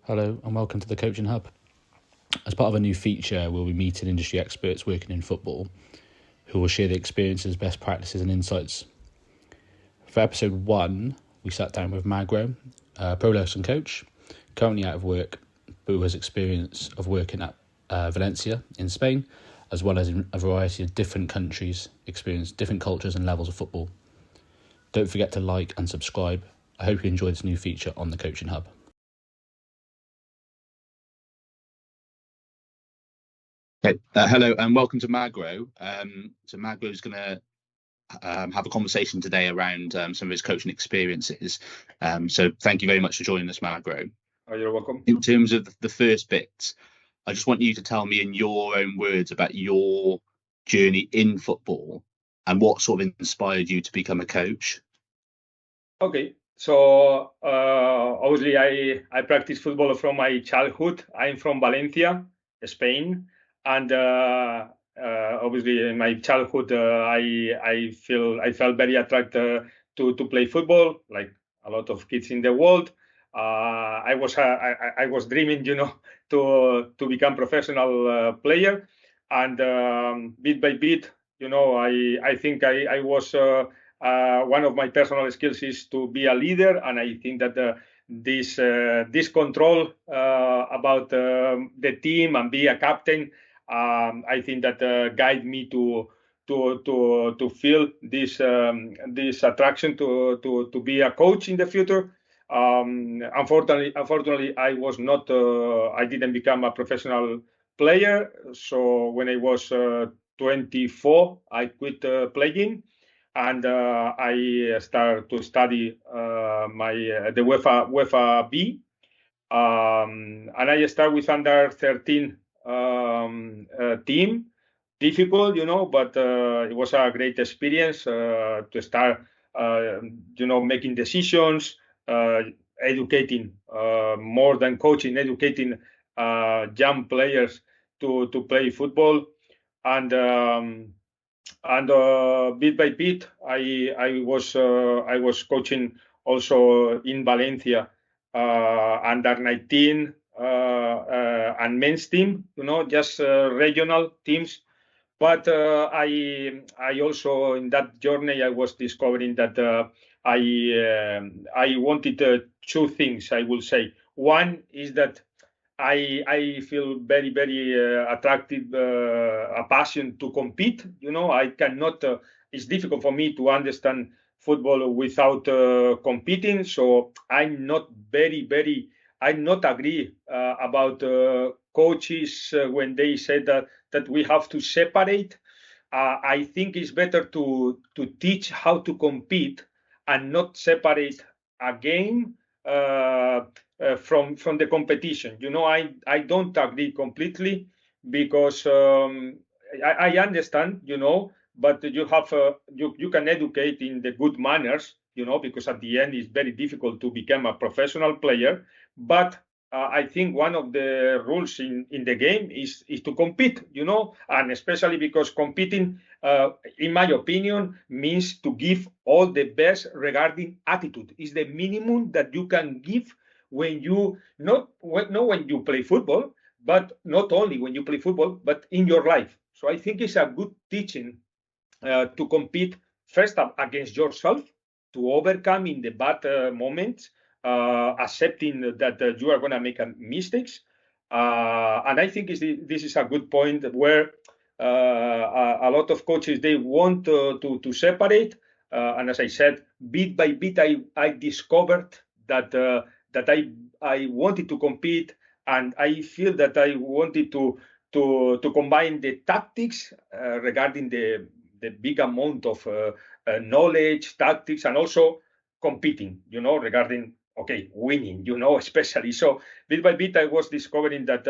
Hello and welcome to the Coaching Hub. As part of a new feature, we'll be meeting industry experts working in football who will share their experiences, best practices and insights. For episode 1, we sat down with Magro, a pro lesson coach, currently out of work, but who has experience of working at Valencia in Spain, as well as in a variety of different countries, experienced different cultures and levels of football. Don't forget to like and subscribe. I hope you enjoy this new feature on the Coaching Hub. Okay. Hello and welcome to Magro. So Magro is going to have a conversation today around some of his coaching experiences. So thank you very much for joining us, Magro. Oh, you're welcome. In terms of the first bit, I just want you to tell me in your own words about your journey in football and what sort of inspired you to become a coach. Okay, so obviously I practice football from my childhood. I'm from Valencia, Spain, and obviously in my childhood I felt very attracted to play football, like a lot of kids in the world. I was dreaming, to become professional player, and bit by bit, I think I was. One of my personal skills is to be a leader, and I think that this control about the team and be a captain, I think that guide me to feel this attraction to be a coach in the future. Unfortunately, I was not. I didn't become a professional player. So when I was 24, I quit playing. And I started to study the UEFA B, and I start with under 13 team. Difficult, but it was a great experience to start, making decisions, educating more than coaching, educating young players to play football, and bit by bit, I was coaching also in Valencia under 19 and men's team, just regional teams. But I also in that journey I was discovering that I wanted two things. I will say one is that I feel very, very attractive, a passion to compete. I cannot, it's difficult for me to understand football without competing. So I'm not I not agree about coaches when they said that we have to separate. I think it's better to teach how to compete and not separate a game from the competition. I don't agree completely because I understand, but you have you can educate in the good manners, because at the end it's very difficult to become a professional player. But I think one of the rules in the game is to compete, and especially because competing, in my opinion, means to give all the best regarding attitude. Is the minimum that you can give when you not when you play football, but not only when you play football, but in your life. So I think it's a good teaching to compete first up against yourself, to overcome in the bad moments, accepting that you are going to make mistakes. And I think this is a good point where a lot of coaches, they want to separate. And as I said, bit by bit, I discovered that I wanted to compete, and I feel that I wanted to combine the tactics regarding the big amount of knowledge, tactics, and also competing, regarding winning, especially. So bit by bit, I was discovering that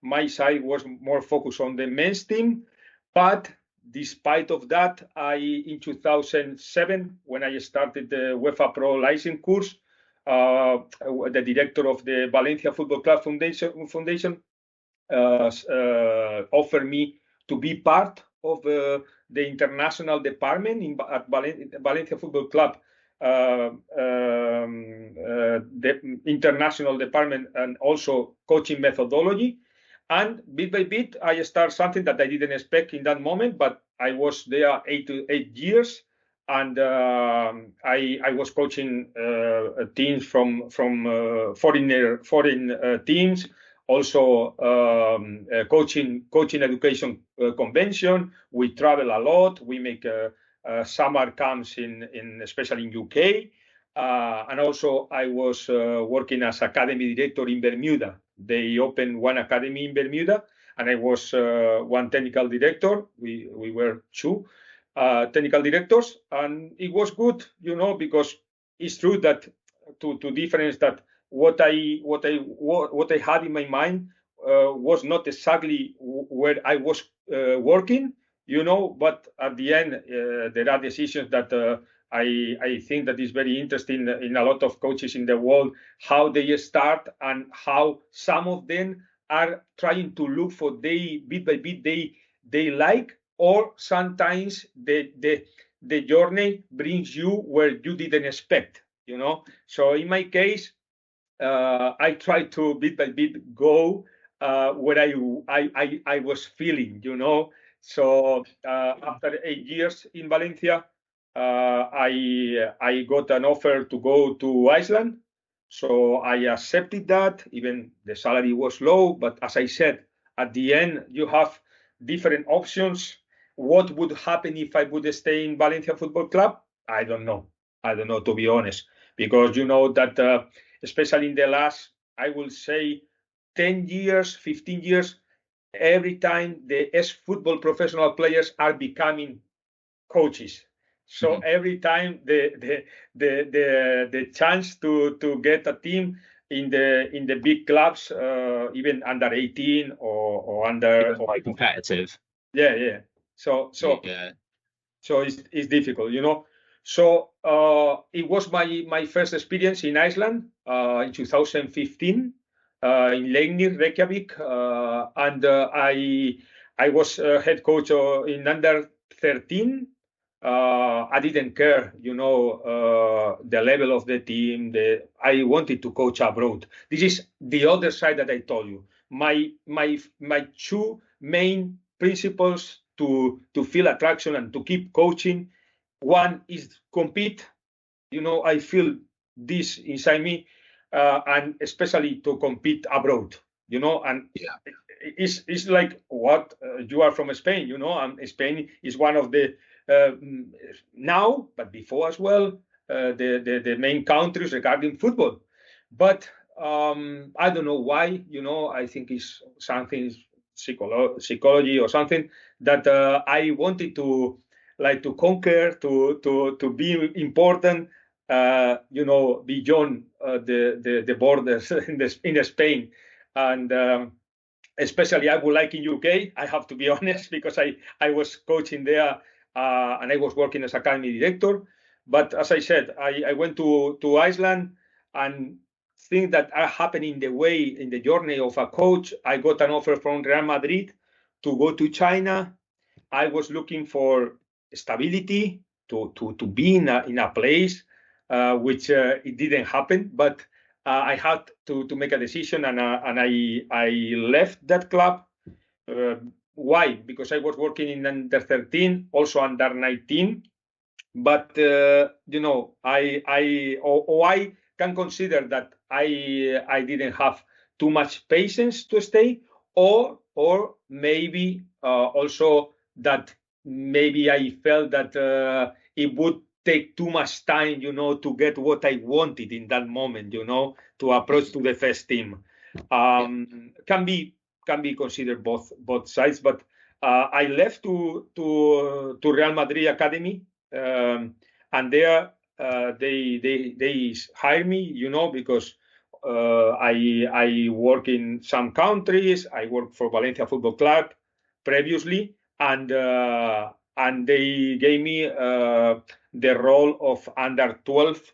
my side was more focused on the men's team. But despite of that, in 2007, when I started the UEFA Pro license course, the director of the Valencia Football Club Foundation offered me to be part of the international department at Valencia Football Club the international department and also coaching methodology. And bit by bit, I start something that I didn't expect in that moment, but I was there 8 years, and I was coaching teams from foreign teams, also coaching education convention. We travel a lot. We make summer camps in especially in UK, and also I was working as academy director in Bermuda. They opened one academy in Bermuda, and I was one technical director. We were two technical directors, and it was good, because it's true that to difference that what I had in my mind was not exactly where I was working, but at the end there are decisions that I think that is very interesting in a lot of coaches in the world, how they start and how some of them are trying to look for they bit by bit they like, or sometimes the journey brings you where you didn't expect. So in my case, I try to bit by bit go where I was feeling. So after 8 years in Valencia, I got an offer to go to Iceland. So I accepted that. Even the salary was low, but as I said, at the end you have different options. What would happen if I would stay in Valencia Football Club? I don't know. To be honest, because that especially in the last, I will say, 10 years, 15 years, every time the ex-football professional players are becoming coaches. So every time the chance to get a team in the big clubs, even under 18 or under quite competitive. Yeah. So it's difficult, So it was my first experience in Iceland in 2015 in Leiknir, Reykjavik, and I was head coach in under 13. I didn't care, the level of the team. I wanted to coach abroad. This is the other side that I told you. My two main principles to feel attraction and to keep coaching. One is compete. I feel this inside me, and especially to compete abroad. And it's like what you are from Spain. And Spain is one of the now, but before as well, the main countries regarding football. But I don't know why. I think it's something psychology or something that I wanted to conquer, to be important, beyond the borders in Spain. And especially I would like in UK, I have to be honest, because I was coaching there, and I was working as academy director. But as I said, I went to Iceland, and things that are happening in the journey of a coach. I got an offer from Real Madrid to go to China. I was looking for stability, to be in a place, which it didn't happen. But I had to make a decision, and I left that club. Why? Because I was working in under 13, also under 19. But I can consider that I didn't have too much patience to stay, or maybe also that maybe I felt that it would take too much time, to get what I wanted in that moment, to approach to the first team. Can be considered both sides, but I left to Real Madrid Academy. And there they hire me, because I work in some countries. I worked for Valencia Football Club previously, and they gave me the role of under 12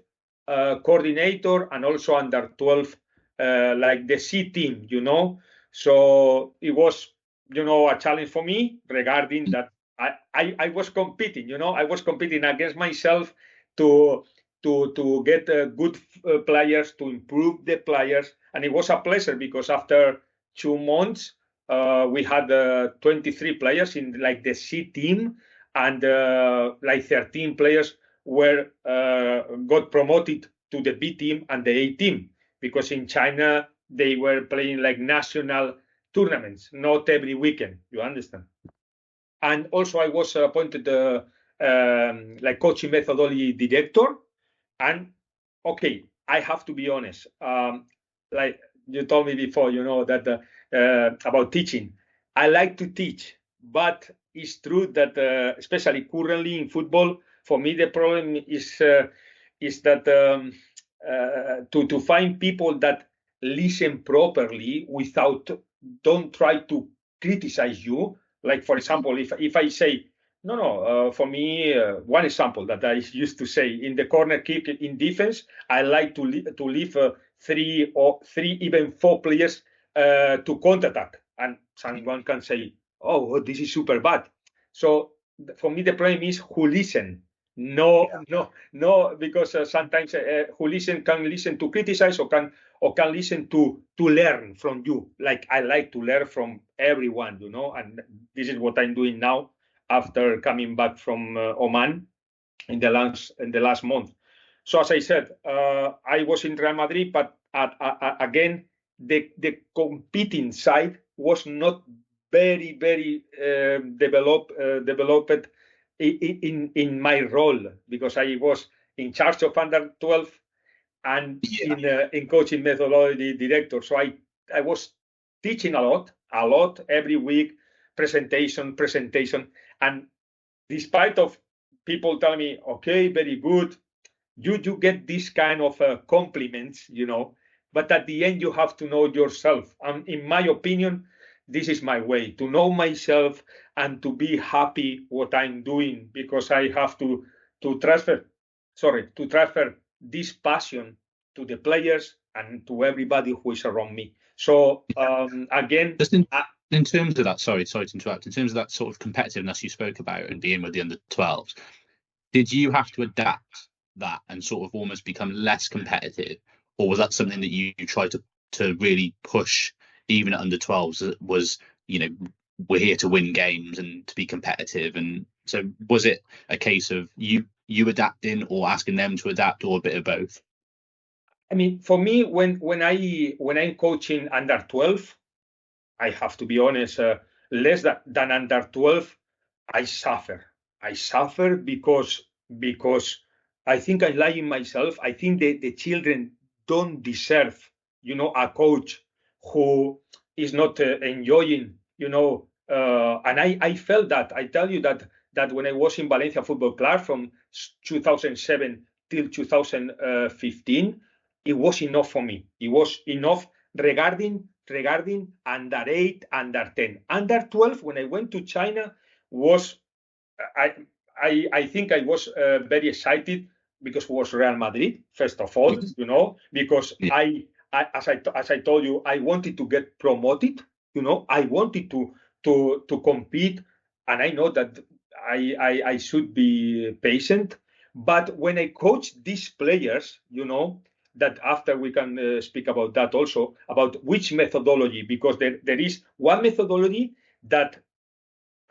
coordinator, and also under 12 like the C team, So it was, a challenge for me regarding that. I was competing, I was competing against myself to to get good players, to improve the players. And it was a pleasure because after 2 months, we had 23 players in like the C team, and like 13 players were got promoted to the B team and the A team, because in China they were playing like national tournaments, not every weekend. You understand? And also I was appointed like coaching methodology director. And okay, I have to be honest. Like you told me before, that about teaching. I like to teach, but it's true that especially currently in football, for me the problem is that to find people that listen properly without don't try to criticize you. Like for example, if I say no, for me, one example that I used to say in the corner kick in defense, I like to leave three or even four players to counterattack, and someone can say, "Oh, this is super bad." So for me, the problem is who listen. No, because sometimes who listen can listen to criticize or can listen to learn from you. Like I like to learn from everyone, and this is what I'm doing now after coming back from Oman in the last month. So as I said, I was in Real Madrid, but again, the competing side was not very developed in my role, because I was in charge of under 12 and in coaching methodology director. So I was teaching a lot every week, presentation, and despite of people telling me, okay, very good, you get this kind of compliments, but at the end you have to know yourself. And in my opinion, this is my way to know myself and to be happy what I'm doing, because I have to transfer this passion to the players and to everybody who is around me. So again, Just in terms of that, sorry to interrupt. In terms of that sort of competitiveness you spoke about and being with the under 12s, did you have to adapt that and sort of almost become less competitive, or was that something that you tried to really push even at under 12s? Was we're here to win games and to be competitive, and so was it a case of you adapting or asking them to adapt, or a bit of both? I mean, for me, when I'm coaching under 12, I have to be honest, less than under 12, I suffer. I suffer because I think I'm lying myself. I think the children don't deserve, a coach who is not enjoying, and I felt that. I tell you that when I was in Valencia Football Club from 2007 till 2015, it was enough for me. It was enough regarding under 8, under 10. Under 12, when I went to China, was I think I was very excited because it was Real Madrid, first of all, because I as I told you, I wanted to get promoted, I wanted to compete, and I know that I should be patient. But when I coach these players, that after we can speak about that also, about which methodology, because there is one methodology that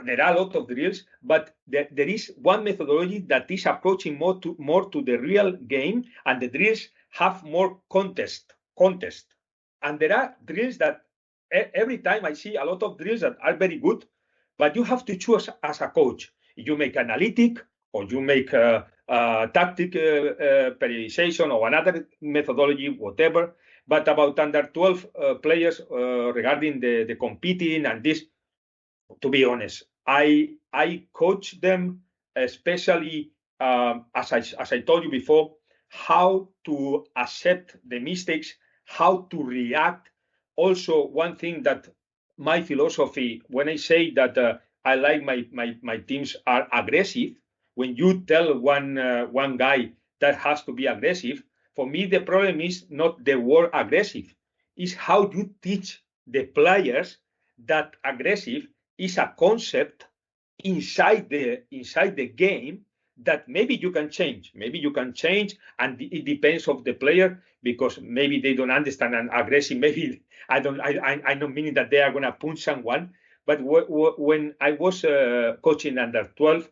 there are a lot of drills, but there is one methodology that is approaching more to the real game, and the drills have more contest. And there are drills that every time I see a lot of drills that are very good, but you have to choose as a coach. You make analytic, or you make tactic periodization, or another methodology, whatever. But about under 12 players regarding the competing and this, to be honest, I coach them, especially as I told you before, how to accept the mistakes, how to react. Also, one thing that my philosophy, when I say that I like my teams are aggressive, when you tell one guy that has to be aggressive, for me the problem is not the word aggressive, is how you teach the players that aggressive is a concept inside the game that maybe you can change. Maybe you can change, and it depends of the player, because maybe they don't understand and aggressive. Maybe I'm not meaning that they are going to punch someone. But when I was coaching under 12,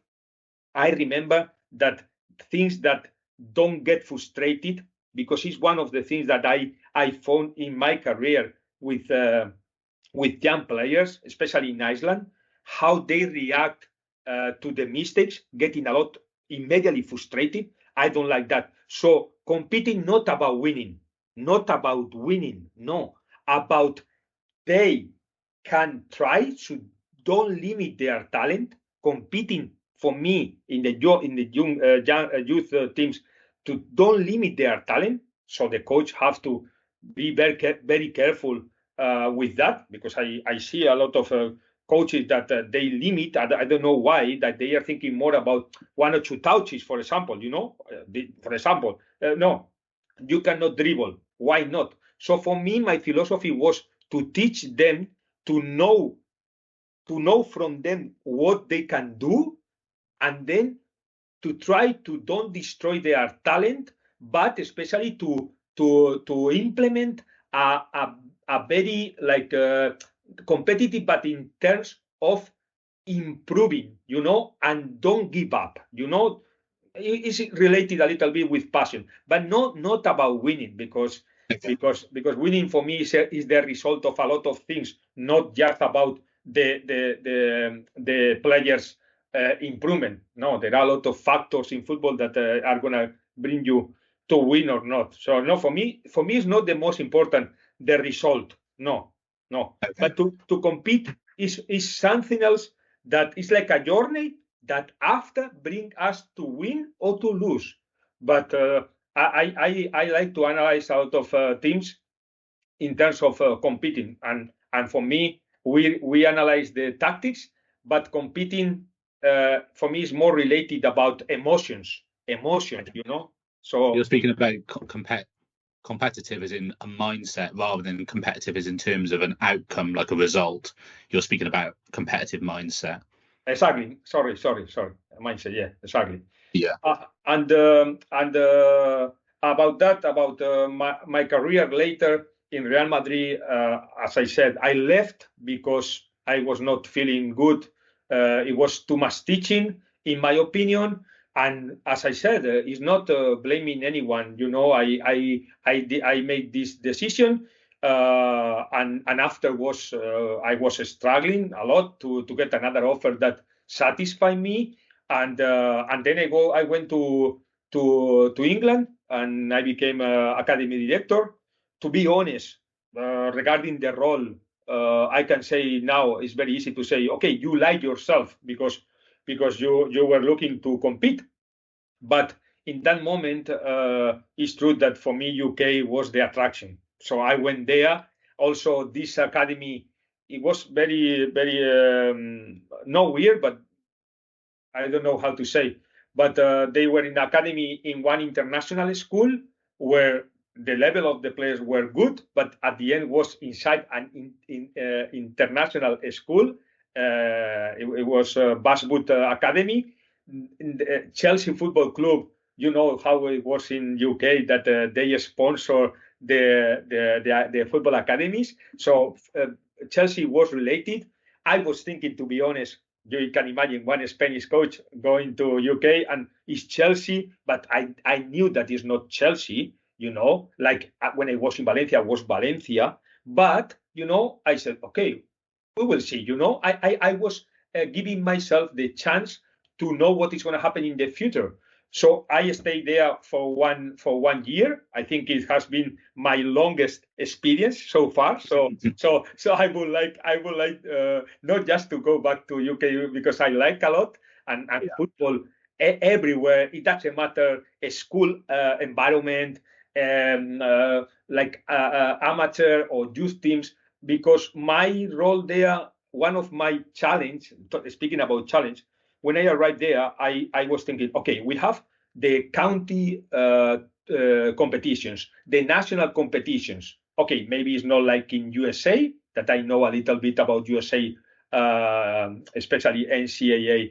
I remember that things that don't get frustrated, because it's one of the things that I found in my career with young players, especially in Iceland, how they react to the mistakes, getting a lot immediately frustrated. I don't like that. So competing not about winning, no, about they can try to don't limit their talent. Competing for me in the youth teams, to don't limit their talent. So the coach have to be very careful with that, because I see a lot of coaches that they limit. I don't know why, that they are thinking more about one or two touches, for example. No, you cannot dribble. Why not? So for me, my philosophy was to teach them, to know from them what they can do, and then to try to don't destroy their talent, but especially to implement a very competitive, but in terms of improving, and don't give up. It's related a little bit with passion, but not about winning, because winning for me is the result of a lot of things, not just about the players' improvement. No, there are a lot of factors in football that are gonna bring you to win or not. So no, for me, it's not the most important the result. No. Okay. But to compete is something else, that is like a journey that after bring us to win or to lose. But I like to analyze a lot of teams in terms of competing, and for me, we analyze the tactics, but competing for me is more related about emotions. So You're speaking about competitive as in a mindset, rather than competitive as in terms of an outcome, like a result. You're speaking about competitive mindset. exactly. Sorry. Mindset. Yeah, exactly. Yeah. And about that, about my career later in Real Madrid, as I said, I left because I was not feeling good. It was too much teaching, in my opinion. And as I said, it's not blaming anyone. I made this decision, and afterwards I was struggling a lot to get another offer that satisfied me. And then I went to England, and I became academy director. To be honest, regarding the role, I can say now it's very easy to say, okay, you like yourself because you were looking to compete. But in that moment, it's true that for me, UK was the attraction. So I went there. Also, this academy, it was very, very, not weird, but I don't know how to say. But they were in academy in one international school where the level of the players were good, but at the end was inside an international school. It was Bashwood Academy. In the Chelsea Football Club, you know how it was in UK, that they sponsor the football academies. So Chelsea was related. I was thinking, to be honest, you can imagine one Spanish coach going to UK and it's Chelsea, but I knew that it's not Chelsea, like when I was in Valencia, was Valencia. But, I said, okay, we will see, I was giving myself the chance to know what is going to happen in the future. So I stayed there for 1 year. I think it has been my longest experience so far. So I would like not just to go back to UK because I like a lot, and football everywhere. It doesn't matter a school environment, like amateur or youth teams, because my role there, one of my challenge, speaking about challenge, when I arrived there, I was thinking, okay, we have the county competitions, the national competitions. Okay, maybe it's not like in USA, that I know a little bit about USA, especially NCAA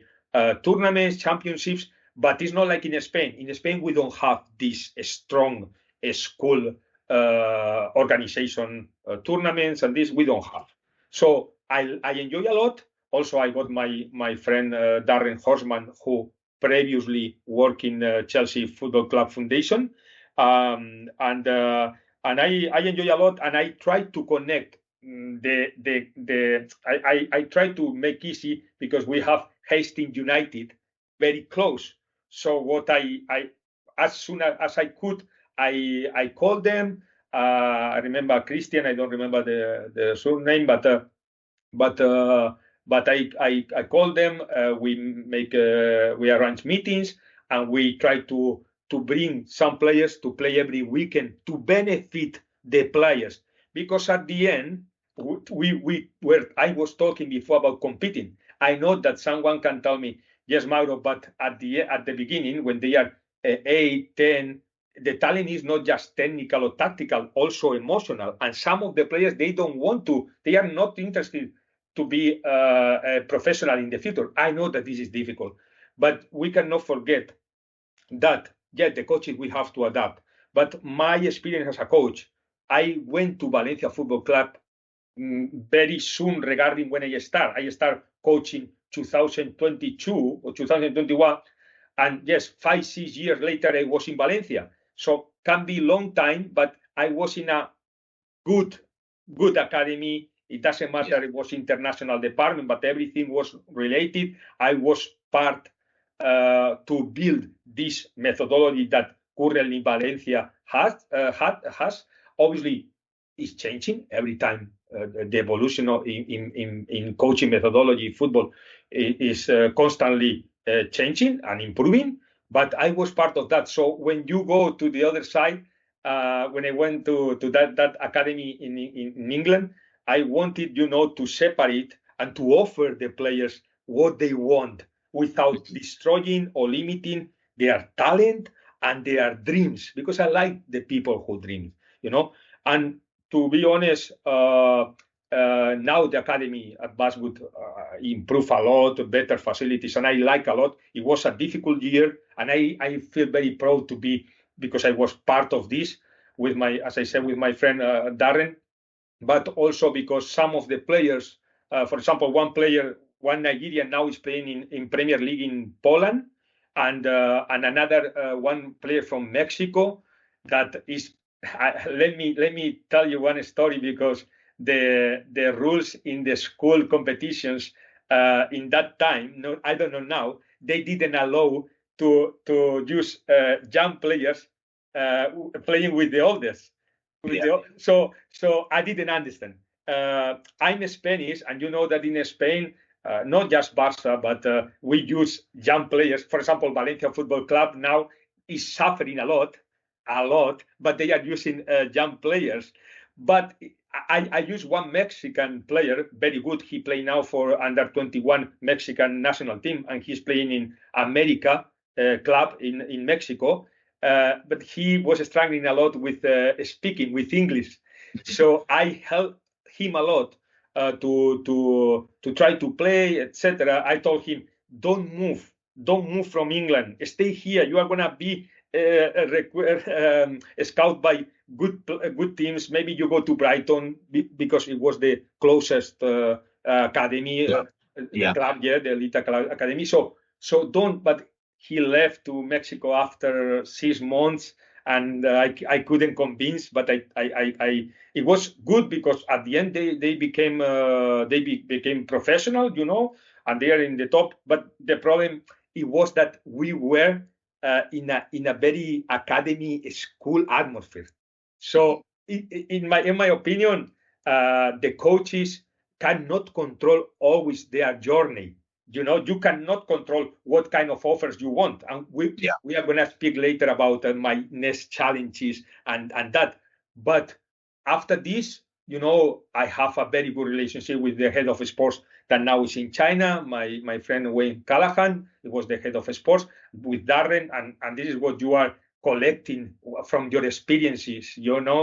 tournaments, championships, But it's not like in Spain. In Spain, we don't have this strong school organization tournaments, and this we don't have. So I enjoy a lot. Also, I got my friend Darren Horsman, who previously worked in Chelsea Football Club Foundation, and I enjoy a lot, and I try to connect I try to make easy because we have Hastings United very close. So what I as soon as I could, I called them. I remember Christian. I don't remember the surname, but I called them. We arrange meetings, and we try to bring some players to play every weekend to benefit the players. Because at the end, we were. I was talking before about competing. I know that someone can tell me, yes, Magro, but at the beginning, when they are 8, 10, the talent is not just technical or tactical, also emotional. And some of the players, they don't want to. They are not interested to be a professional in the future. I know that this is difficult, but we cannot forget that, yeah, the coaches we have to adapt. But my experience as a coach, I went to Valencia Football Club very soon regarding when I start. I start coaching 2022 or 2021. And yes, 5, 6 years later, I was in Valencia. So can be long time, but I was in a good academy. It doesn't matter, it was international department, but everything was related. I was part to build this methodology that currently Valencia has. Obviously, it's changing every time. The evolution in coaching methodology, football is constantly changing and improving. But I was part of that. So when you go to the other side, when I went to that academy in England, I wanted, to separate and to offer the players what they want without destroying or limiting their talent and their dreams, because I like the people who dream, And to be honest, now the academy at Basswood improved a lot, better facilities, and I like a lot. It was a difficult year, and I feel very proud to be, because I was part of this with as I said, with my friend Darren, but also because some of the players, for example, one Nigerian now is playing in Premier League in Poland, and another one player from Mexico that is. Let me tell you one story, because the rules in the school competitions in that time, no, I don't know now, they didn't allow to use young players playing with the oldest. So I didn't understand. I'm Spanish, and you know that in Spain, not just Barca, but we use young players. For example, Valencia Football Club now is suffering a lot, but they are using young players. But I use one Mexican player, very good. He plays now for under 21 Mexican national team, and he's playing in America club in Mexico. But he was struggling a lot with speaking with English, so I helped him a lot to try to play, etc. I told him, don't move from England, stay here. You are gonna be scout by good teams. Maybe you go to Brighton, because it was the closest academy club, the elite academy. So don't. But he left to Mexico after 6 months, and I couldn't convince. But it was good, because at the end they became professional, and they are in the top. But the problem, it was that we were in a very academy school atmosphere. So in my opinion, the coaches cannot control always their journey. You cannot control what kind of offers you want. And we are going to speak later about my next challenges and that. But after this, I have a very good relationship with the head of sports that now is in China, my friend Wayne Callahan. He was the head of sports, with Darren, and this is what you are collecting from your experiences,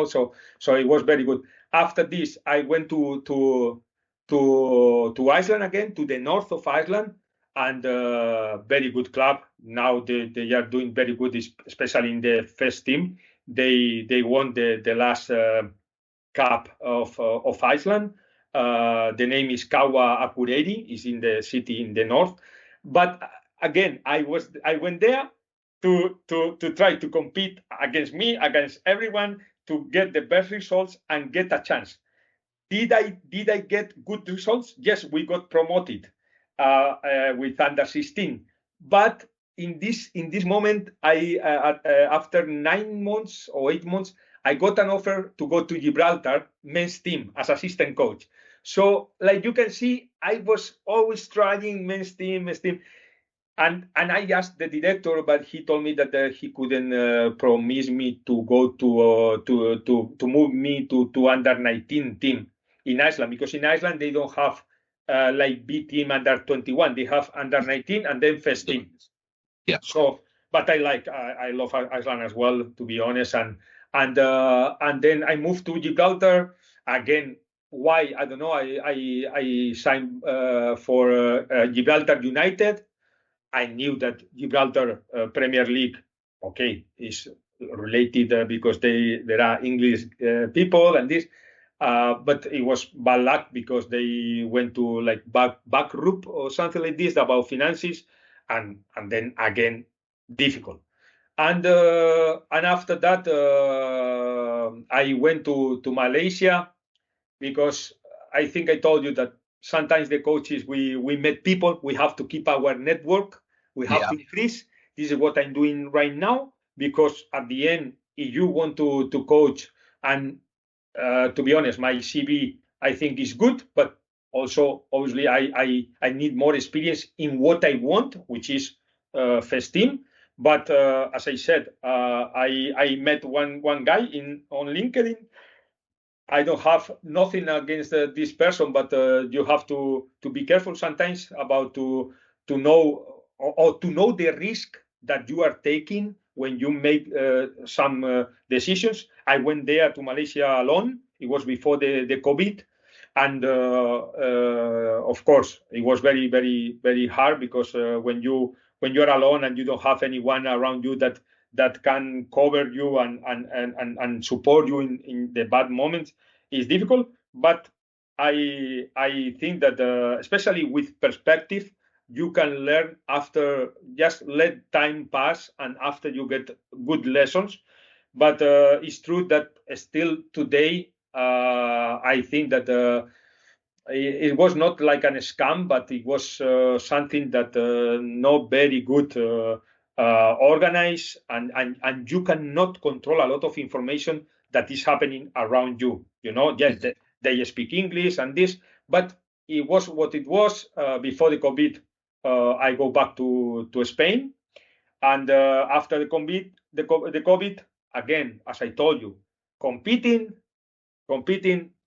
So it was very good. After this, I went to Iceland again, to the north of Iceland, and very good club. Now they are doing very good, especially in the first team. They won the last cup of Iceland. The name is Kawa Akureyri. Is in the city in the north. But again, I went there to try to compete against me, against everyone, to get the best results and get a chance. Did I get good results? Yes, we got promoted with under 16. But in this moment, I after 9 months or 8 months, I got an offer to go to Gibraltar men's team as assistant coach. So, like you can see, I was always trying men's team. And I asked the director, but he told me that he couldn't promise me to go to move me to under 19 team in Iceland, because in Iceland they don't have like B team under 21. They have under 19 and then first team. Yeah. So, but I love Iceland as well, to be honest. And then I moved to Gibraltar again. Why? I don't know. I signed for Gibraltar United. I knew that Gibraltar Premier League, okay, is related because there are English people and this, but it was bad luck because they went to like back group or something like this about finances, and then again difficult. And after that, I went to Malaysia, because I think I told you that sometimes the coaches, we met people, we have to keep our network, we have to increase. This is what I'm doing right now, because at the end, if you want to coach, and to be honest, my CV I think is good, but also obviously I need more experience in what I want, which is first team. But as I said, I met one guy on LinkedIn. I don't have nothing against this person, but you have to be careful sometimes about to know, or to know the risk that you are taking when you make some decisions. I went there to Malaysia alone. It was before the COVID, and of course it was very, very, very hard, because when you're alone and you don't have anyone around you that can cover you and support you in the bad moments, is difficult. But I think that especially with perspective, you can learn after, just let time pass, and after you get good lessons. But it's true that still today, I think that it was not like a scam, but it was something that not very good organized, and you cannot control a lot of information that is happening around you. Yes, they speak English and this, but it was what it was. Before the COVID, I go back to Spain, and after the COVID, again, as I told you, competing,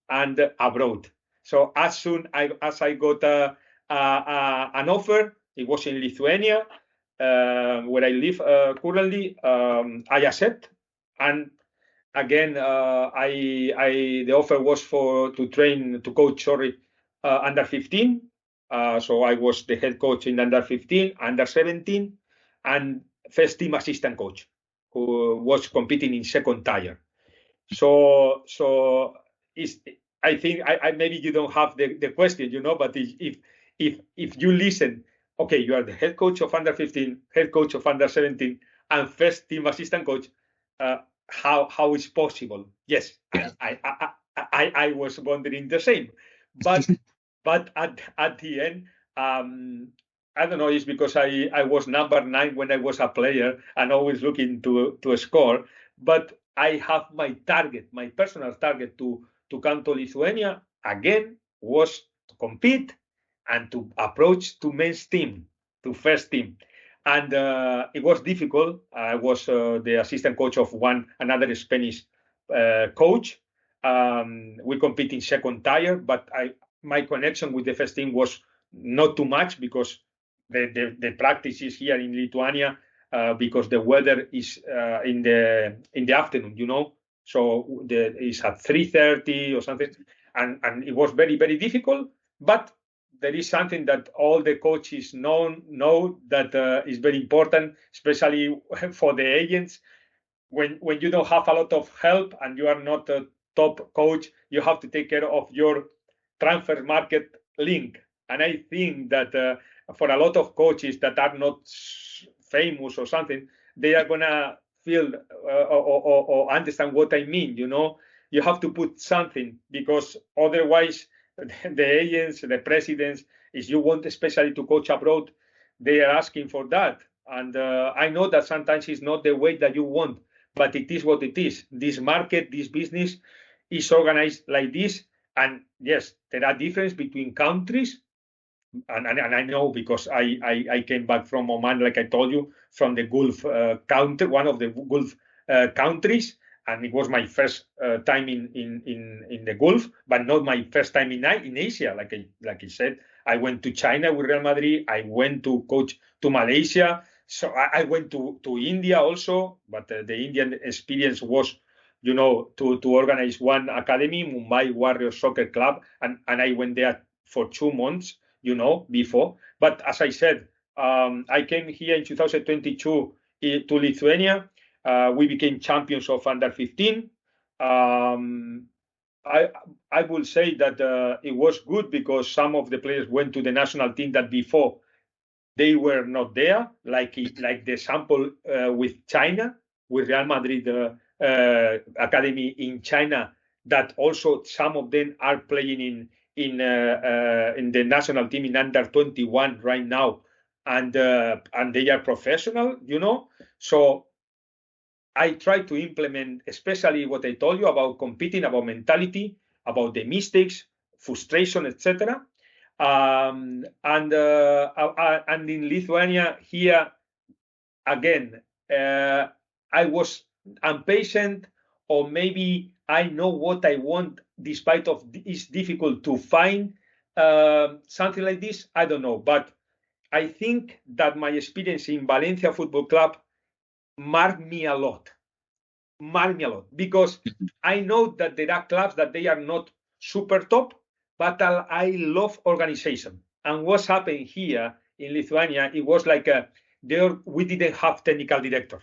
and abroad. So as soon as I got an offer, it was in Lithuania, where I live currently. I accept, and again, the offer was to coach, under 15. So I was the head coach in under 15, under 17, and first team assistant coach, who was competing in second tier. So I think I maybe you don't have the question, but if you listen, okay, you are the head coach of under 15, head coach of under 17, and first team assistant coach. How is possible? Yes, yeah. I was wondering the same, but at the end, I don't know. It's because I was number 9 when I was a player and always looking to score. But I have my target, my personal target to come to Lithuania again, was to compete and to approach to men's team, to first team. And it was difficult. I was the assistant coach of another Spanish coach. We compete in second tier, but my connection with the first team was not too much, because the practice is here in Lithuania, because the weather is in the afternoon, so it's at 3:30 or something, and it was very, very difficult. But there is something that all the coaches know that is very important, especially for the agents. When you don't have a lot of help and you are not a top coach, you have to take care of your transfer market link. And I think that for a lot of coaches that are not famous or something, they are gonna feel or understand what I mean. You have to put something, because otherwise the agents, the presidents, if you want especially to coach abroad, they are asking for that. And I know that sometimes it's not the way that you want, but it is what it is. This market, this business is organized like this. And yes, there are differences between countries. And I know, because I came back from Oman, like I told you, from the Gulf country, one of the Gulf countries, and it was my first time in the Gulf, but not my first time in Asia. Like I said, I went to China with Real Madrid. I went to coach to Malaysia. So I went to India also, but the Indian experience was, to organize one academy, Mumbai Warriors Soccer Club, and I went there for 2 months, before. But as I said, I came here in 2022 to Lithuania. We became champions of under 15. I will say that it was good, because some of the players went to the national team that before they were not there, like the example with China, with Real Madrid academy in China, that also some of them are playing in the national team in under 21 right now, and they are professional, So I try to implement, especially what I told you about competing, about mentality, about the mistakes, frustration, etc. And in Lithuania here again, I was impatient, or maybe I know what I want, despite of it's difficult to find something like this. I don't know, but I think that my experience in Valencia Football Club marked me a lot, because I know that there are clubs that they are not super top, but I love organization. And what's happened here in Lithuania, it was like we didn't have technical director.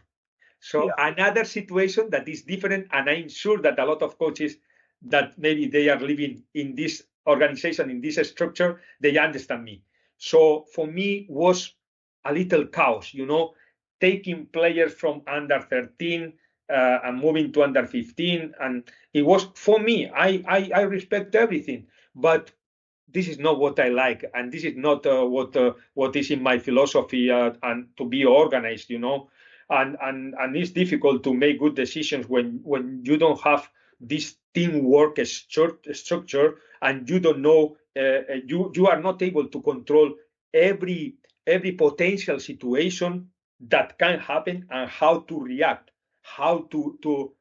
So another situation that is different, and I'm sure that a lot of coaches that maybe they are living in this organization, in this structure, they understand me. So for me was a little chaos, taking players from under 13 and moving to under 15. And it was, for me, I respect everything, but this is not what I like, and this is not what is in my philosophy, and to be organized, and it's difficult to make good decisions when you don't have this teamwork structure, and you don't know, you are not able to control every potential situation that can happen, and how to react, how to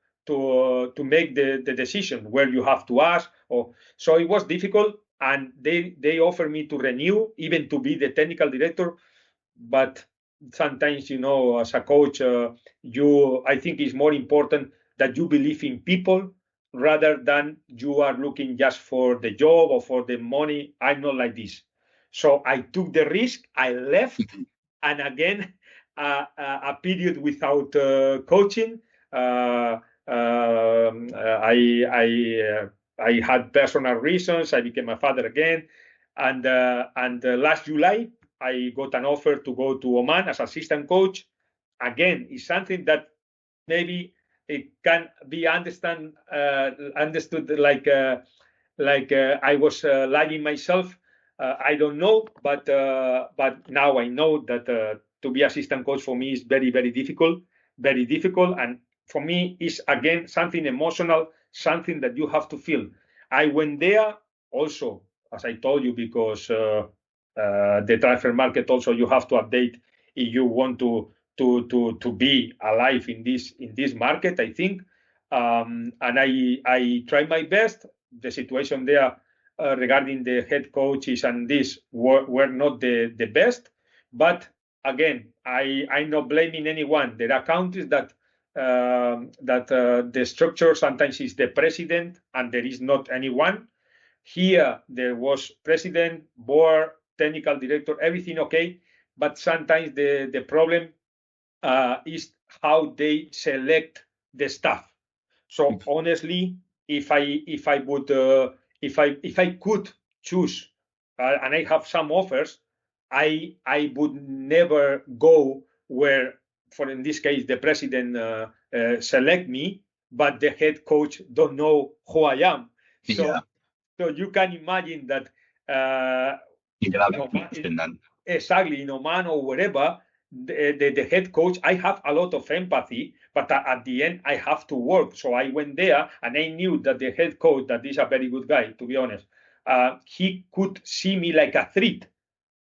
make the decision, where you have to ask. Or so it was difficult, and they offered me to renew, even to be the technical director. But sometimes, as a coach, I think it's more important that you believe in people, rather than you are looking just for the job or for the money. I'm not like this. So I took the risk, I left, and again, a period without coaching. I had personal reasons. I became a father again, and last July I got an offer to go to Oman as assistant coach. Again, it's something that maybe it can be understood like I was lying myself. I don't know, but now I know that to be assistant coach for me is very, very difficult, and for me is again something emotional, something that you have to feel. I went there also, as I told you, because the transfer market also you have to update if you want to be alive in this market, I think. And I try my best. The situation there regarding the head coaches and this were not the best. But again, I'm not blaming anyone. There are countries that the structure sometimes is the president and there is not anyone. Here there was president, board, technical director, everything okay, but sometimes the problem is how they select the staff. So honestly, if I would if I could choose, and I have some offers, I would never go where, for in this case, the president select me, but the head coach don't know who I am. So so you can imagine that You can have in that Oman, connection then. exactly in Oman or wherever, the head coach, I have a lot of empathy, but at the end I have to work. So I went there and I knew that the head coach, that is a very good guy, to be honest, he could see me like a threat.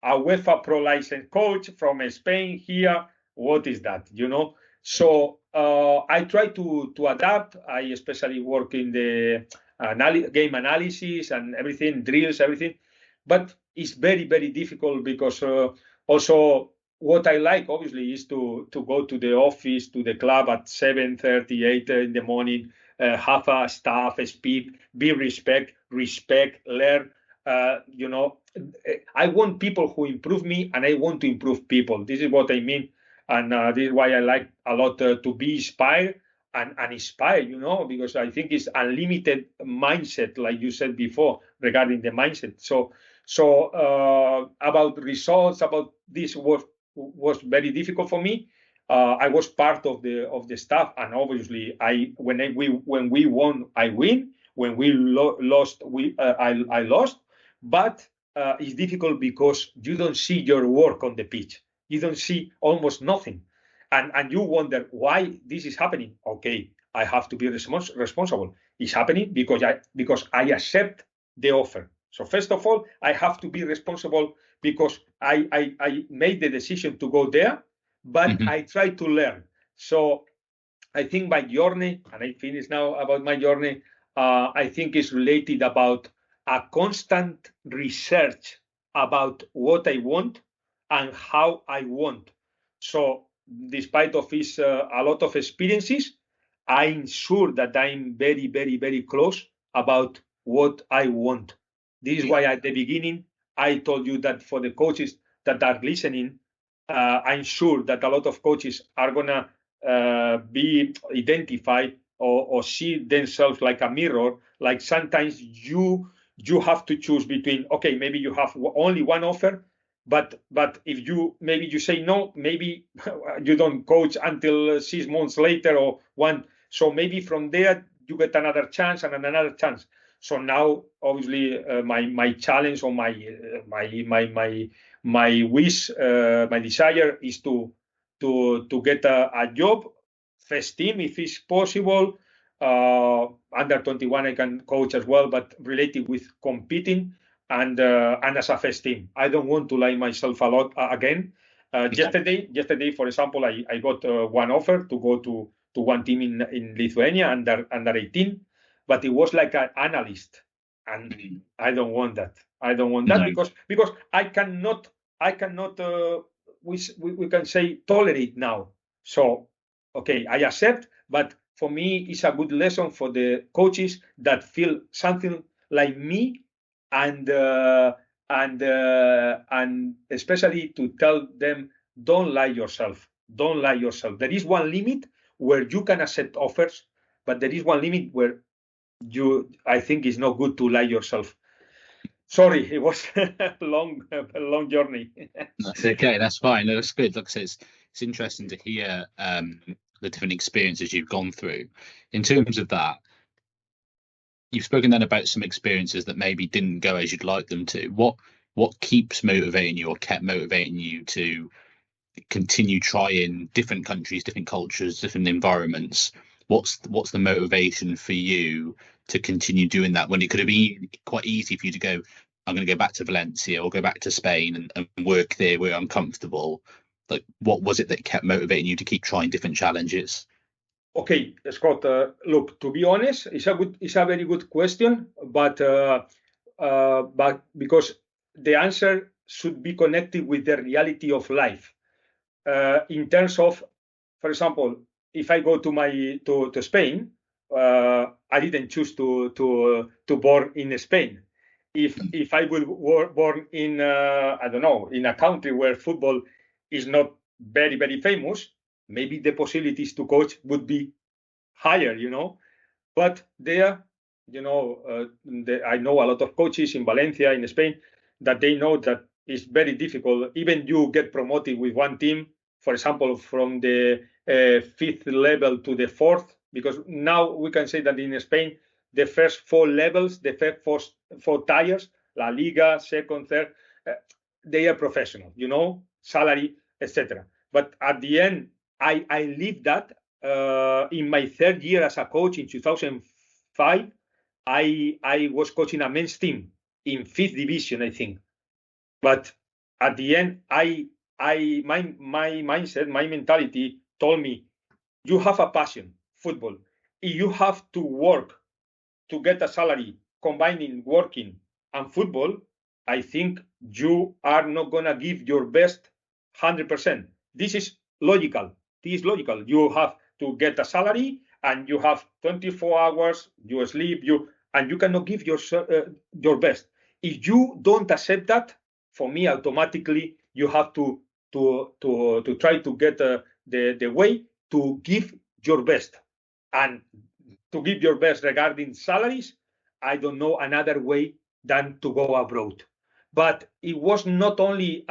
A UEFA Pro licensed coach from Spain here. What is that? So I try to adapt. I especially work in the game analysis and everything, drills, everything. But it's very, very difficult because also what I like, obviously, is to go to the office, to the club at 7:30, 8 in the morning, have a staff, speak, be respect, learn. I want people who improve me, and I want to improve people. This is what I mean, and this is why I like a lot to be inspired and inspire. Because I think it's unlimited mindset, like you said before, regarding the mindset. So about results, about this was very difficult for me. I was part of the staff, and obviously, when we won, I win. When we lost, I lost. But it's difficult because you don't see your work on the pitch. You don't see almost nothing, and you wonder why this is happening. Okay, I have to be responsible. It's happening because I accept the offer. So first of all, I have to be responsible because I made the decision to go there, but I try to learn. So I think my journey, and I finish now about my journey, I think is related about a constant research about what I want and how I want. So despite of his a lot of experiences, I'm sure that I'm very, very, very close about what I want. This is why at the beginning I told you that for the coaches that are listening, I'm sure that a lot of coaches are gonna be identified or see themselves like a mirror. Like sometimes you have to choose between, okay, maybe you have only one offer, but if maybe you say no, maybe you don't coach until 6 months later or one. So maybe from there you get another chance and another chance. So now, obviously, my challenge or my wish, my desire is to get a job, first team if it's possible. Under 21 I can coach as well, but related with competing and as a first team. I don't want to lie myself a lot again. Yesterday, for example, I got one offer to go to one team in Lithuania under 18, but it was like an analyst, and I don't want that. I don't want that because I cannot we can say tolerate now. So okay, I accept, but for me it's a good lesson for the coaches that feel something like me, and especially to tell them, don't lie yourself. Don't lie yourself. There is one limit where you can accept offers, but there is one limit where I think it's not good to lie yourself. Sorry, it was a long journey. That's okay. That's fine. That's good. Like I said, it's interesting to hear the different experiences you've gone through. In terms of that, you've spoken then about some experiences that maybe didn't go as you'd like them to. What keeps motivating you or kept motivating you to continue trying different countries, different cultures, different environments? What's the motivation for you to continue doing that when it could have been quite easy for you to go, I'm going to go back to Valencia or go back to Spain and work there where I'm comfortable? Like, what was it that kept motivating you to keep trying different challenges? Okay, Scott. Look, to be honest, it's a very good question, but because the answer should be connected with the reality of life. In terms of, for example, if I go to Spain, I didn't choose to born in Spain. if I will born in I don't know, in a country where football is not very very famous, maybe the possibilities to coach would be higher, But there, I know a lot of coaches in Valencia in Spain that they know that it's very difficult. Even you get promoted with one team, for example, from the fifth level to the fourth, because now we can say that in Spain the first four levels, the first four tiers, La Liga, second, third, they are professional, salary, etc. But at the end, I leave that in my third year as a coach in 2005. I was coaching a men's team in fifth division, I think. But at the end, my mindset, my mentality told me, you have a passion, football. If you have to work to get a salary combining working and football, I think you are not going to give your best 100%. This is logical. This is logical. You have to get a salary and you have 24 hours, you sleep, and you cannot give your best. If you don't accept that, for me, automatically, you have to try to get the way to give your best. And to give your best regarding salaries, I don't know another way than to go abroad. But it was not only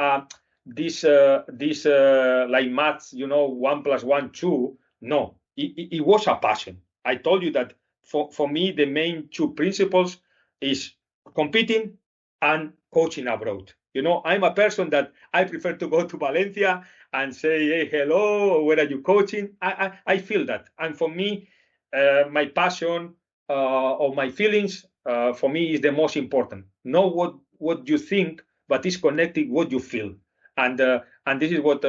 this like maths, 1+1, 2. No, it was a passion. I told you that for me, the main two principles is competing and coaching abroad. I'm a person that I prefer to go to Valencia and say, hey, hello, where are you coaching? I feel that. And for me, my passion or my feelings for me is the most important. Not what you think, but it's connected what you feel. And this is what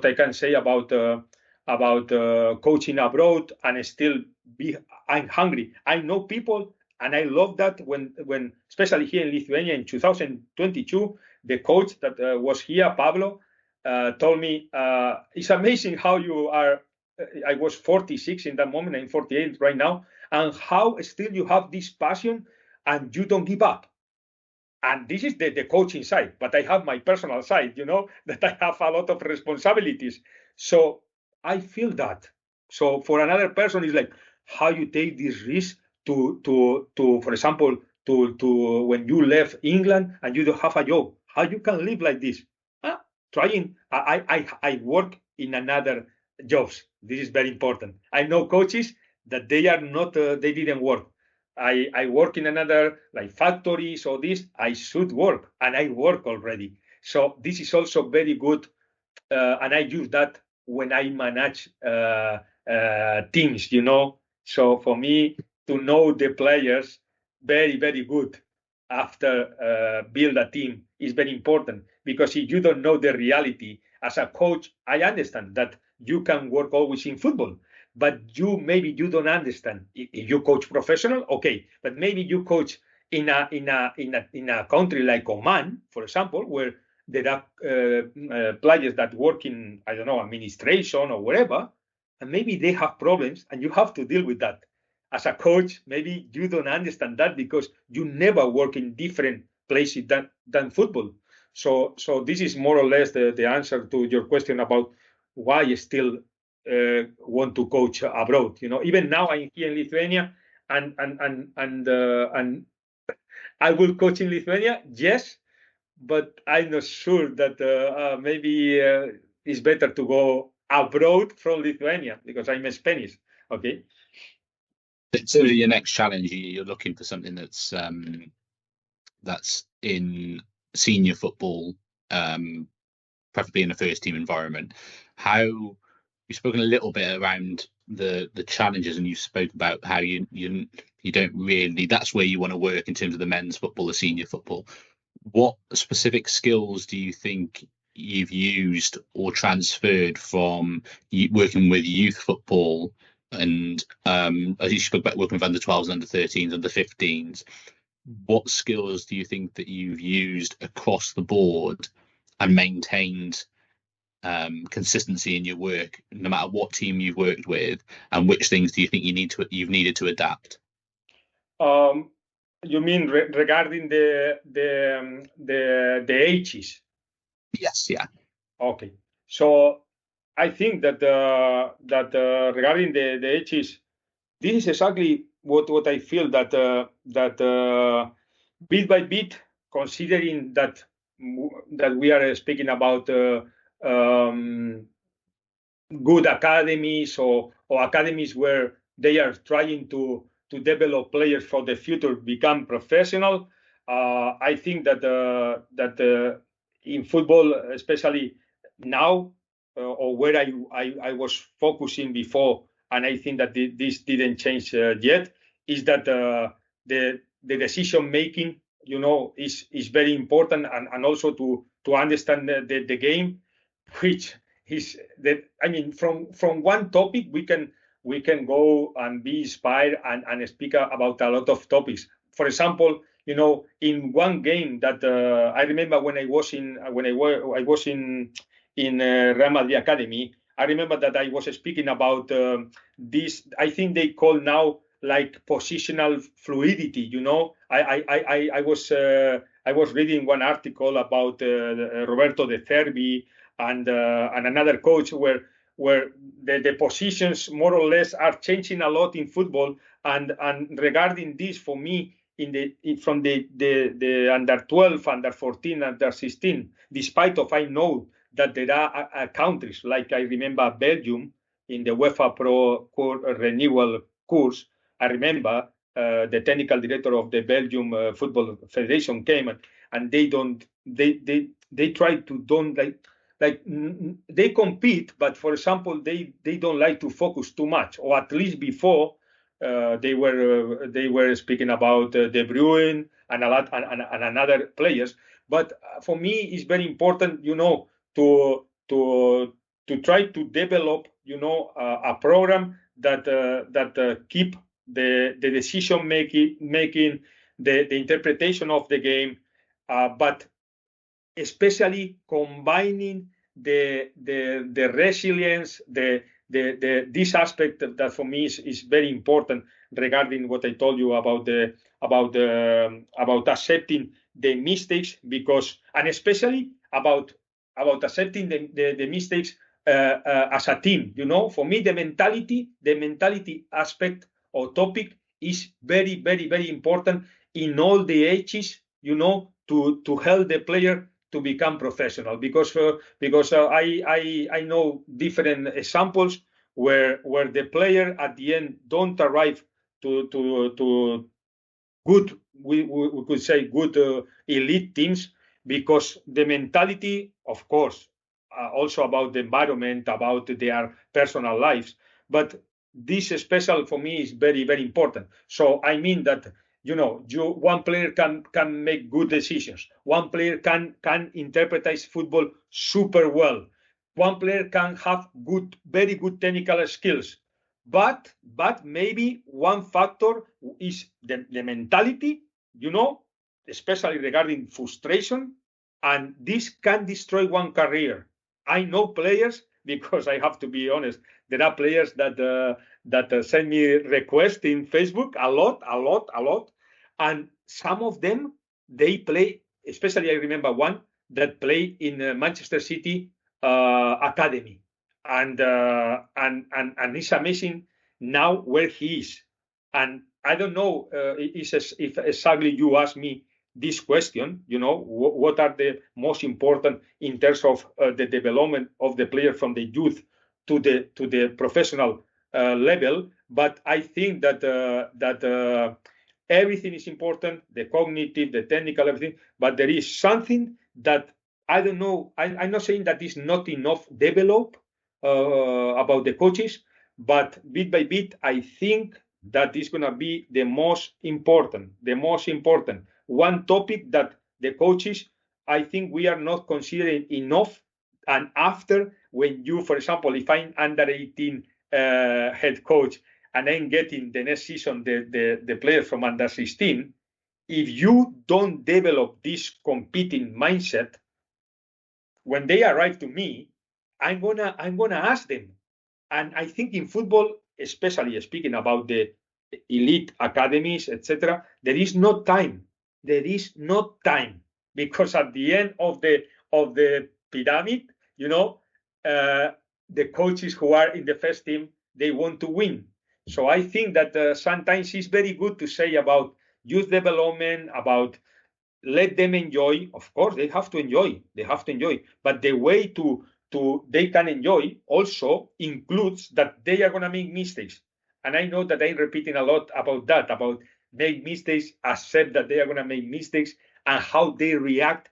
I can say about coaching abroad and still I'm hungry. I know people, and I love that when especially here in Lithuania in 2022, the coach that was here, Pablo, told me, it's amazing how you are. I was 46 in that moment. I'm 48 right now, and how still you have this passion and you don't give up. And this is the coaching side, but I have my personal side, that I have a lot of responsibilities. So I feel that. So for another person, it's like how you take this risk to for example, to when you left England and you don't have a job, how you can live like this? Trying. I work in another jobs. This is very important. I know coaches that they are not. They didn't work. I work in another like factories or this. I should work, and I work already. So this is also very good, and I use that when I manage teams. So for me to know the players very very good after build a team is very important, because if you don't know the reality as a coach, I understand that you can work always in football, but maybe you don't understand. If you coach professional, okay, but maybe you coach in a country like Oman, for example, where there are players that work in, I don't know, administration or wherever, and maybe they have problems, and you have to deal with that. As a coach, maybe you don't understand that because you never work in different places than football. So this is more or less the answer to your question about why I still want to coach abroad. Even now I'm here in Lithuania, and I will coach in Lithuania, yes, but I'm not sure that maybe it's better to go abroad from Lithuania because I'm Spanish. Okay. So your next challenge, you're looking for something that's in senior football, preferably in a first team environment. You've spoken a little bit around the challenges, and you spoke about how you don't really, that's where you want to work in terms of the men's football, the senior football. What specific skills do you think you've used or transferred from working with youth football, and as you spoke about working with under 12s, under 13s, under 15s, what skills do you think that you've used across the board and maintained consistency in your work, no matter what team you've worked with, and which things do you think you've needed to adapt? You mean regarding the ages? Yes, yeah. Okay. So I think that regarding the ages, this is exactly what I feel that bit by bit, considering that we are speaking about good academies or academies where they are trying to develop players for the future become professional. I think that in football, especially now, or where I was focusing before, and I think that this didn't change yet, is that the decision making, is very important, and also to understand the game, which is that, I mean, from one topic we can go and be inspired and speak about a lot of topics. For example, in one game that I remember when I was in Real Madrid Academy, I remember that I was speaking about this. I think they call now like positional fluidity. I was reading one article about Roberto De Zerbi and another coach where the positions more or less are changing a lot in football. And regarding this, for me, from the under 12, under 14, under 16, despite of I know that there are countries like I remember Belgium in the UEFA Pro renewal course. I remember the technical director of the Belgium Football Federation came and they try to don't like they compete, but for example, they don't like to focus too much, or at least before they were speaking about De Bruyne and a lot and another players. But for me, it's very important, to try to develop, a program that keep the decision making, the interpretation of the game, but especially combining the resilience, this aspect that for me is very important regarding what I told you about accepting the mistakes, because, and especially about accepting the mistakes as a team. For me, the mentality aspect or topic is very, very, very important in all the ages, to help the player to become professional, because I know different examples where the player at the end don't arrive to good, we could say good elite teams, because the mentality, of course, also about the environment, about their personal lives, but this special for me is very, very important. So I mean that, one player can make good decisions, one player can interpret football super well, one player can have very good technical skills, but maybe one factor is the mentality, especially regarding frustration, and this can destroy one career. I know players, because I have to be honest, there are players that send me requests in Facebook a lot, and some of them, they play. Especially, I remember one that played in Manchester City academy, and it's amazing now where he is. And I don't know if exactly you ask me this question, what are the most important in terms of the development of the player from the youth to the professional level. But I think that everything is important, the cognitive, the technical, everything. But there is something that I don't know. I'm not saying that is not enough developed about the coaches, but bit by bit, I think that is going to be the most important. One topic that the coaches, I think we are not considering enough. And after, when you, for example, if I'm under 18 head coach and I'm getting the next season the players from under 16, if you don't develop this competing mindset, when they arrive to me, I'm gonna ask them. And I think in football, especially speaking about the elite academies, etc. There is no time. There is no time, because at the end of the pyramid, the coaches who are in the first team, they want to win. So I think that sometimes it's very good to say about youth development, about let them enjoy. Of course, they have to enjoy. They have to enjoy. But the way to they can enjoy also includes that they are going to make mistakes. And I know that I'm repeating a lot about that, about make mistakes, accept that they are going to make mistakes, and how they react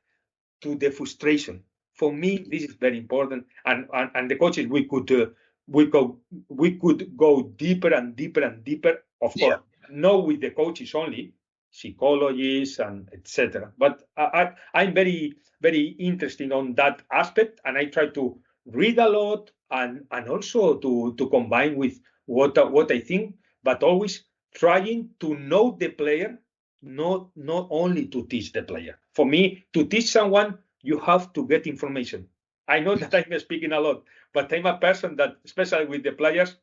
to the frustration. For me, this is very important. And the coaches, we could go deeper and deeper and deeper. Of course, not with the coaches only, psychologists and etc. But I'm very very interested on that aspect, and I try to read a lot and also to combine with what I think, but always trying to know the player, not only to teach the player. For me, to teach someone, you have to get information. I know that I'm speaking a lot, but I'm a person that, especially with the players,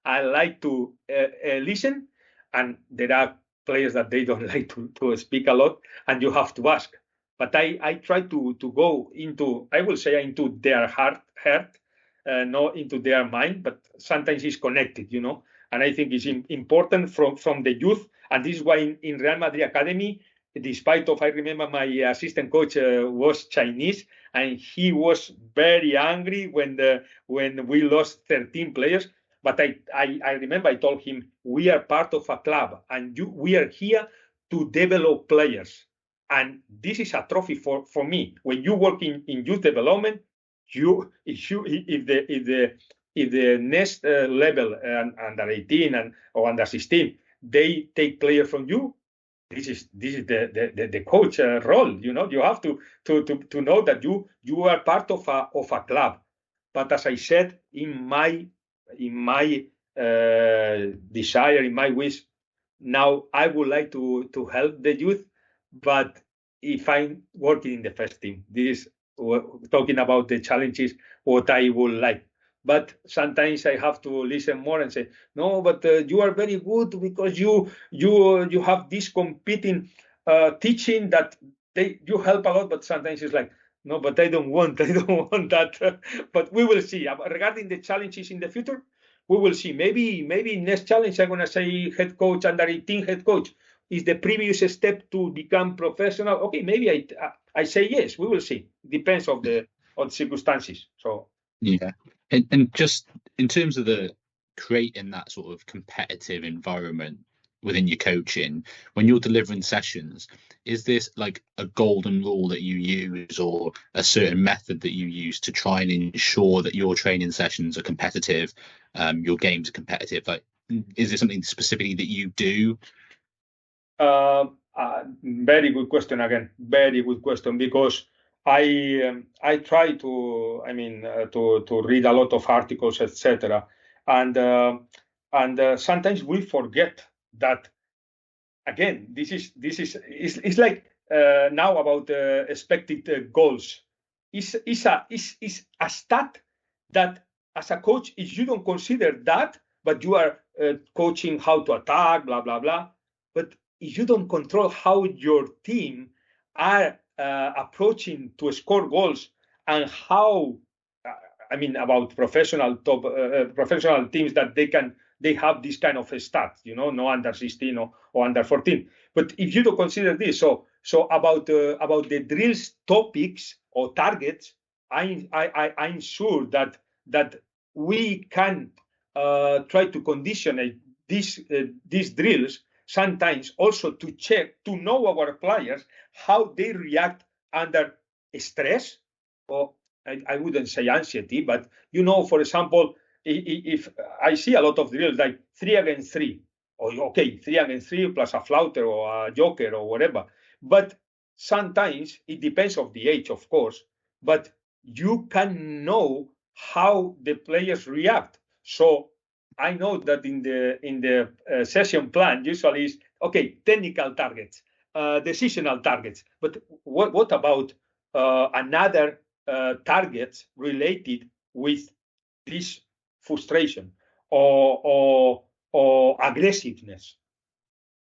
I like to listen, and there are players that they don't like to speak a lot, and you have to ask. But I try to go into, I will say, into their heart, not into their mind, but sometimes it's connected, And I think it's important from the youth, and this is why in Real Madrid Academy, despite of, I remember my assistant coach was Chinese, and he was very angry when we lost 13 players. But I remember I told him, we are part of a club, and we are here to develop players. And this is a trophy for me. When you work in youth development, if the next level, under 18 or under 16, they take players from you, this is the coach role. You have to know that you are part of a club. But as I said, in my desire, in my wish, now I would like to help the youth. But if I'm working in the first team, this is talking about the challenges, what I would like. But sometimes I have to listen more and say, no, but you are very good because you have this competing teaching that you help a lot. But sometimes it's like, no, but I don't want that. But we will see. Regarding the challenges in the future, we will see. Maybe next challenge I'm gonna say head coach, under 18 head coach is the previous step to become professional. Okay, maybe I say yes. We will see. Depends on the circumstances. So. Yeah, and just in terms of the creating that sort of competitive environment within your coaching, when you're delivering sessions, is this like a golden rule that you use, or a certain method that you use to try and ensure that your training sessions are competitive, your games are competitive? Like, is there something specifically that you do? Very good question again. Very good question, because I try to to read a lot of articles, etc. And sometimes we forget that, again, this is it's like now about expected goals. Is a stat that, as a coach, if you don't consider that, but you are coaching how to attack, blah blah blah, but if you don't control how your team are approaching to score goals, and how about professional teams, that they have this kind of stats, no under 16 or under 14. But if you don't consider this, so about the drills topics or targets, I'm sure that we can try to condition these drills sometimes also to check, to know our players, how they react under stress, or I wouldn't say anxiety, but for example, if I see a lot of drills like 3 against 3, or okay, 3 against 3 plus a flouter or a joker or whatever, but sometimes it depends of the age, of course, but you can know how the players react. So I know that in the session plan usually is okay, technical targets, decisional targets, but what about another targets related with this frustration or aggressiveness?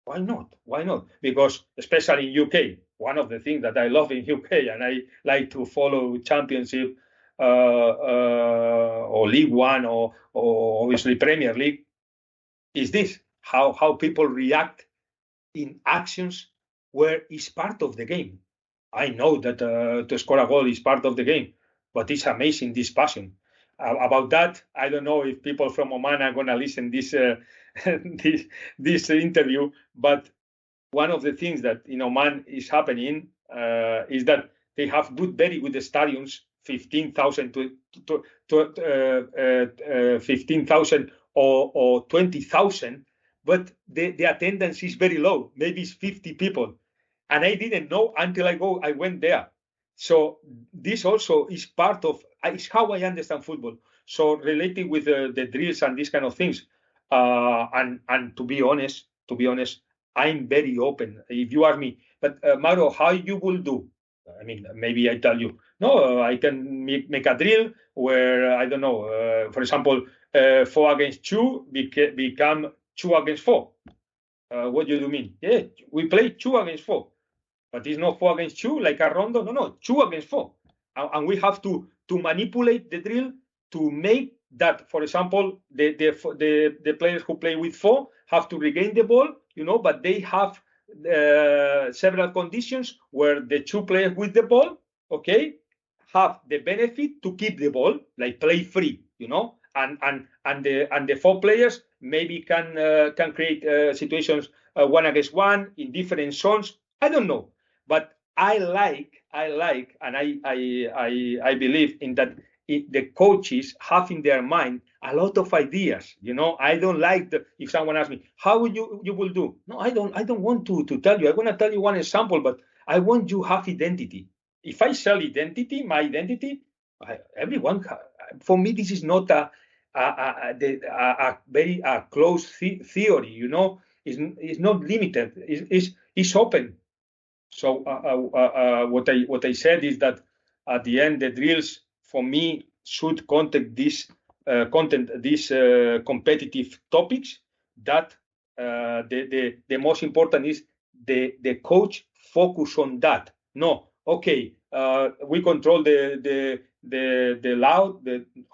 Why not? Why not? Because especially in UK, one of the things that I love in UK, and I like to follow Championship or League One or obviously Premier League, is this how people react in actions where it's part of the game. I know that to score a goal is part of the game, but it's amazing this passion. About that, I don't know if people from Oman are going to listen this this interview, but one of the things that in Oman is happening is that they have very good stadiums, 15,000 to 15,000 or 20,000, but the attendance is very low. Maybe it's 50 people, and I didn't know until I went there. So this also is part of is how I understand football. So related with the drills and these kind of things, and to be honest, I'm very open. If you ask me, but Magro, how you will do? I mean, maybe I tell you, no, I can make a drill where I don't know. For example, 4 against 2 become 2 against 4. What do you mean? Yeah, we play 2 against 4, but it's not 4 against 2 like a rondo. No, 2 against 4, and we have to manipulate the drill to make that. For example, the players who play with 4 have to regain the ball, but they have several conditions where the 2 players with the ball, okay, have the benefit to keep the ball, like play free, and the 4 players maybe can create situations 1 against 1 in different zones. I don't know, but I like, and I believe in that. The coaches have in their mind a lot of ideas. I don't like if someone asks me how you will do. No, I don't want to tell you. I'm going to tell you one example, but I want you to have identity. If I sell identity, my identity, everyone. For me, this is not a very closed theory. It's not limited. It's open. So what I said is that at the end, the drills for me should content these competitive topics. That the most important is the coach focus on that. No, okay, we control the loud,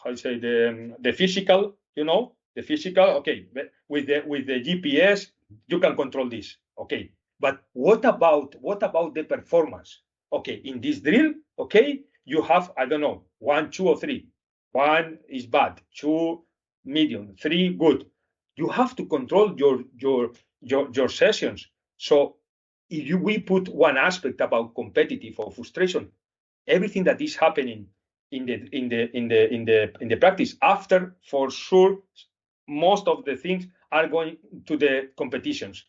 how you say, the physical, the physical. Okay, with the GPS, you can control this. Okay, but what about the performance? Okay, in this drill, okay, you have, I don't know, 1, 2, or 3. 1 is bad, 2 medium, 3 good. You have to control your sessions. So if we put one aspect about competitive or frustration, everything that is happening in the practice after, for sure, most of the things are going to the competitions.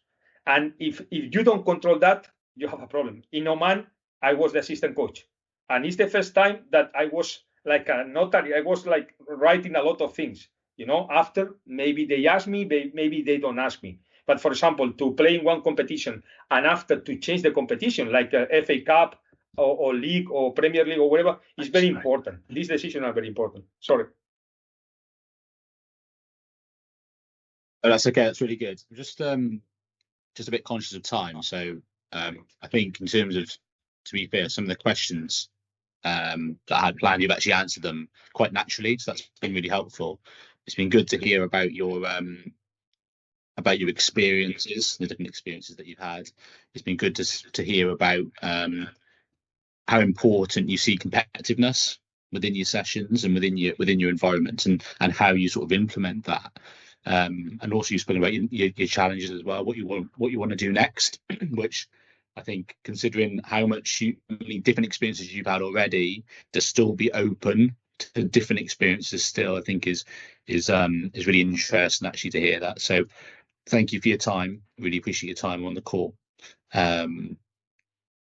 And if you don't control that, you have a problem. In Oman, I was the assistant coach, and it's the first time that I was like a notary. I was like writing a lot of things. After maybe they ask me, maybe they don't ask me. But for example, to play in one competition and after to change the competition, like FA Cup or League or Premier League or whatever, is very important. These decisions are very important. Sorry. Oh, that's okay. That's really good. I'm just a bit conscious of time, so I think in terms of, to be fair, some of the questions that I had planned, you've actually answered them quite naturally, so that's been really helpful. It's been good to hear about your experiences, the different experiences that you've had. It's been good to hear about how important you see competitiveness within your sessions and within your environment, and how you sort of implement that. And also you spoke about your challenges as well, what you want to do next, which I think, considering how many different experiences you've had already, to still be open to different experiences still, I think is really interesting actually to hear that. So thank you for your time. Really appreciate your time on the call. And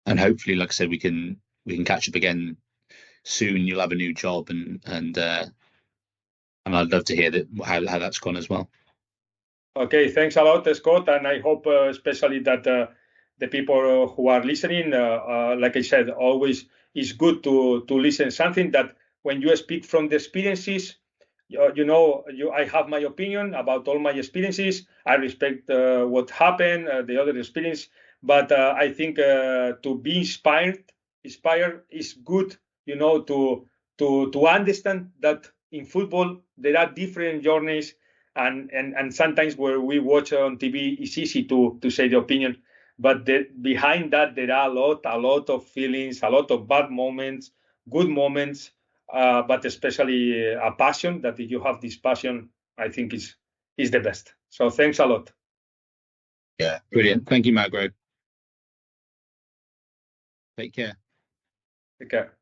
hopefully, like I said, we can catch up again soon. You'll have a new job, and I'd love to hear how that's gone as well. Okay, thanks a lot, Scott, and I hope especially that the people who are listening, like I said, always is good to listen something that when you speak from the experiences, I have my opinion about all my experiences. I respect what happened, the other experience, but I think to be inspired is good. To understand that in football there are different journeys, and sometimes where we watch on TV, it's easy to say the opinion, but behind that there are a lot of feelings, a lot of bad moments, good moments, but especially a passion. That if you have this passion, I think is the best. So thanks a lot. Yeah, brilliant. Thank you, Magro. Take care. Take care.